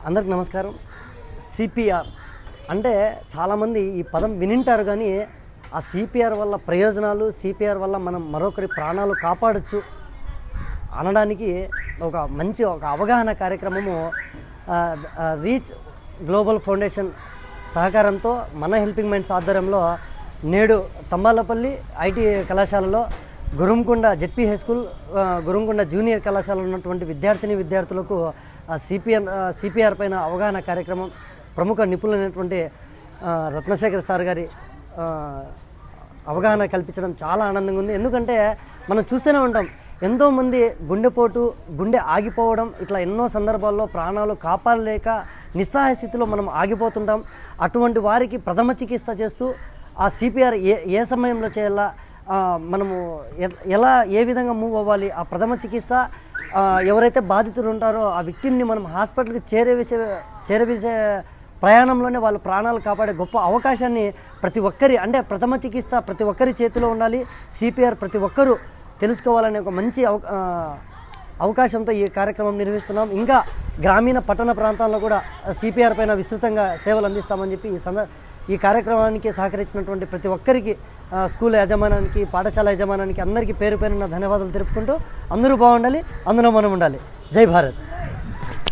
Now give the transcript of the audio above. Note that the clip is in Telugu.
అందరికి నమస్కారం. సిపిఆర్ అంటే చాలామంది ఈ పదం వినింటారు, కానీ ఆ సిపిఆర్ వల్ల ప్రయోజనాలు, సిపిఆర్ వల్ల మనం మరొకరి ప్రాణాలు కాపాడచ్చు అనడానికి ఒక మంచి అవగాహన కార్యక్రమము రీచ్ గ్లోబల్ ఫౌండేషన్ సహకారంతో మన హెల్పింగ్ మైండ్స్ ఆధ్వర్యంలో నేడు తంబాలపల్లి ఐటీ కళాశాలలో గురుంకొండ జెడ్పీ హై స్కూల్, గురుంకొండ జూనియర్ కళాశాలలో ఉన్నటువంటి విద్యార్థులకు సిపిఆర్ పైన అవగాహన కార్యక్రమం ప్రముఖ నిపుణులైనటువంటి రత్నశేఖర్ సార్ గారి అవగాహన కల్పించడం చాలా ఆనందంగా ఉంది. ఎందుకంటే మనం చూస్తూనే ఉంటాం, ఎంతోమంది గుండెపోటు, గుండె ఆగిపోవడం, ఇట్లా ఎన్నో సందర్భాల్లో ప్రాణాలు కాపాడలేక నిస్సహాయ స్థితిలో మనం ఆగిపోతుంటాం. అటువంటి వారికి ప్రథమ చికిత్స చేస్తూ ఆ సిపిఆర్ ఏ సమయంలో చేయాలా, మనము ఏ విధంగా మూవ్ అవ్వాలి, ఆ ప్రథమ చికిత్స ఎవరైతే బాధితులు ఉంటారో ఆ విక్టిమ్ని మనం హాస్పిటల్కి చేరవేసే ప్రయాణంలోనే వాళ్ళ ప్రాణాలు కాపాడే గొప్ప అవకాశాన్ని ప్రతి ఒక్కరి, అంటే ప్రథమ చికిత్స ప్రతి ఒక్కరి చేతిలో ఉండాలి, సిపిఆర్ ప్రతి ఒక్కరూ తెలుసుకోవాలనే ఒక మంచి అవకాశంతో ఈ కార్యక్రమం నిర్వహిస్తున్నాం. ఇంకా గ్రామీణ పట్టణ ప్రాంతాల్లో కూడా సిపిఆర్ పైన విస్తృతంగా సేవలు అందిస్తామని చెప్పి ఈ కార్యక్రమానికి సహకరించినటువంటి ప్రతి ఒక్కరికి, స్కూల్ యాజమాన్యానికి, పాఠశాల యాజమాన్యానికి అందరికీ పేరు పేరున ధన్యవాదాలు తెలుపుకుంటూ అందరూ బాగుండాలి, అందులో మనం ఉండాలి. జై భారత్.